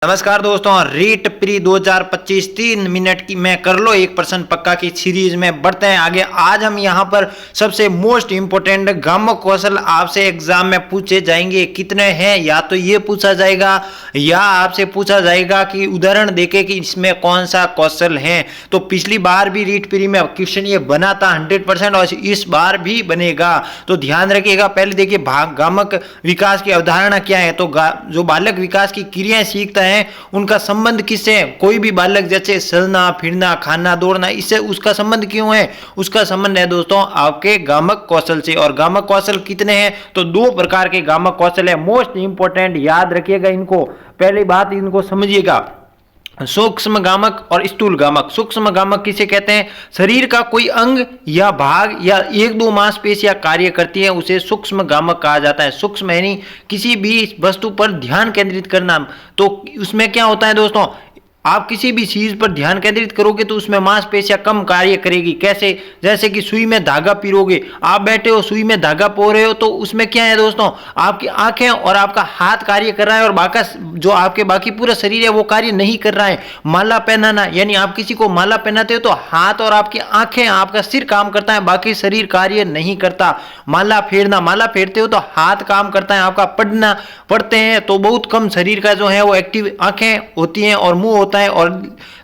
नमस्कार दोस्तों, REET pre 2025 3 minute की मैं कर लो 1% पक्का की सीरीज में बढ़ते हैं आगे। आज हम यहाँ पर सबसे मोस्ट इंपोर्टेंट गमक कौशल आपसे एग्जाम में पूछे जाएंगे। कितने हैं, या तो ये पूछा जाएगा या आपसे पूछा जाएगा कि उदाहरण देके कि इसमें कौन सा कौशल है। तो पिछली बार भी रीट प्री में क्वेश्चन ये बना था 100% और इस बार भी बनेगा, तो ध्यान रखिएगा। पहले देखिए गमक विकास की अवधारणा क्या है। तो जो बालक विकास की क्रियाएं सीखता है उनका संबंध किससे है। कोई भी बालक जैसे चलना फिरना खाना दौड़ना, इससे उसका संबंध क्यों है, उसका संबंध है दोस्तों आपके गामक कौशल से। और गामक कौशल कितने हैं, तो 2 प्रकार के गामक कौशल है, मोस्ट इंपोर्टेंट, याद रखिएगा इनको। पहली बात इनको समझिएगा, सूक्ष्म गामक और स्थूल गामक। सूक्ष्म गामक किसे कहते हैं, शरीर का कोई अंग या भाग या 1-2 मांसपेशियां कार्य करती है, उसे सूक्ष्म गामक कहा जाता है। सूक्ष्म यानी किसी भी वस्तु पर ध्यान केंद्रित करना। तो उसमें क्या होता है दोस्तों, आप किसी भी चीज पर ध्यान केंद्रित करोगे तो उसमें मांसपेशियां कम कार्य करेगी। कैसे, जैसे कि सुई में धागा पिरोगे, आप बैठे हो सुई में धागा पो रहे हो, तो उसमें क्या है दोस्तों, आपकी आंखें और आपका हाथ कार्य कर रहा है और जो आपके बाकी पूरा शरीर है वो कार्य नहीं कर रहा है। माला पहनाना, यानी आप किसी को माला पहनाते हो तो हाथ और आपकी आंखें, आपका सिर काम करता है, बाकी शरीर कार्य नहीं करता। माला फेरना, माला फेरते हो तो हाथ काम करता है आपका। पढ़ते हैं तो बहुत कम शरीर का जो है वो एक्टिव आंखें होती हैं और मुंह होता है। और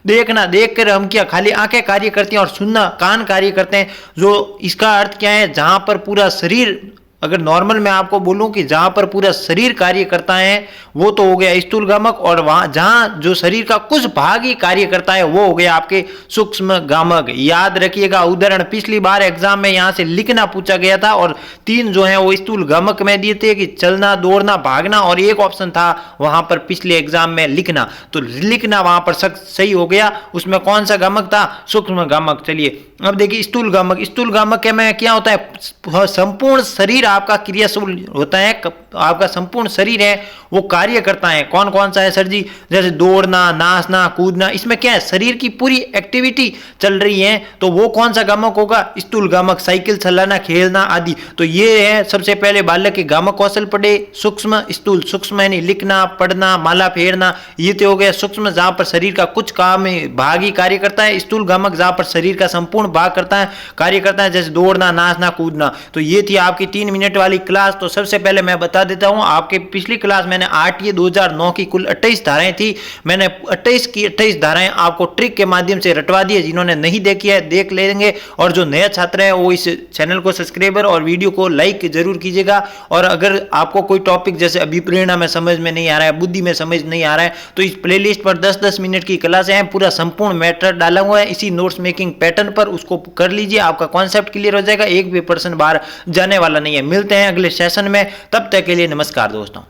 देखना, देख कर हम क्या, खाली आंखें कार्य करती हैं और सुनना कान कार्य करते हैं। जो इसका अर्थ क्या है, जहां पर पूरा शरीर, अगर नॉर्मल मैं आपको बोलूं कि जहां पर पूरा शरीर कार्य करता है वो तो हो गया स्थूल गामक, और वहां जहां जो शरीर का कुछ भाग ही कार्य करता है वो हो गया आपके सूक्ष्म गामक। याद रखिएगा, उदाहरण पिछली बार एग्जाम में यहां से लिखना पूछा गया था और 3 जो है वो स्थूल गामक में दिए थे कि चलना दौड़ना भागना, और एक ऑप्शन था वहां पर पिछले एग्जाम में लिखना। तो लिखना वहां पर सही हो गया, उसमें कौन सा गामक था, सूक्ष्म गामक। चलिए अब देखिए स्थूल गामक। स्थूल गामक में क्या होता है, संपूर्ण शरीर आपका क्रियाशील होता है, आपका संपूर्ण शरीर है वो कार्य करता है। कौन कौन सा है सर जी, जैसे दौड़ना नाचना कूदना, इसमें क्या है, शरीर की पूरी एक्टिविटी चल रही है, तो वो कौन सा गामक होगा, स्थूल गामक। साइकिल चलाना खेलना आदि, तो ये है सबसे पहले बालक के गामक कौशल पढ़े, सूक्ष्म स्थूल। सूक्ष्म यानी लिखना पढ़ना माला फेरना, ये तो हो गया सूक्ष्म, जहां पर शरीर का कुछ काम भाग ही कार्य करता है। स्थूल गामक जहां पर शरीर का संपूर्ण भाग करता है, कार्य करता है, जैसे दौड़ना नाचना कूदना। तो ये थी आपकी 3 मिनट वाली क्लास। तो सबसे पहले मैं बता देता हूं, आपके पिछली क्लास मैंने आरटीए 2009 की कुल 28 धाराएं थी, मैंने 28 की 28 धाराएं आपको ट्रिक के माध्यम से रटवा दी है। जिन्होंने नहीं देखी है देख लेंगे, और जो नए छात्र हैं वो इस चैनल को सब्सक्राइबर और वीडियो को लाइक जरूर कीजिएगा। और अगर आपको कोई टॉपिक जैसे अभिप्रेरणा में समझ में नहीं आ रहा है, बुद्धि में समझ नहीं आ रहा है, तो इस प्लेलिस्ट पर 10-10 मिनट की क्लासें हैं, पूरा संपूर्ण मैटर डाला हुआ है इसी नोट्स मेकिंग पैटर्न पर, उसको कर लीजिए, आपका कॉन्सेप्ट क्लियर हो जाएगा, एक भी पर्सन बाहर जाने वाला नहीं है। मिलते हैं अगले सेशन में, तब तक के लिए नमस्कार दोस्तों।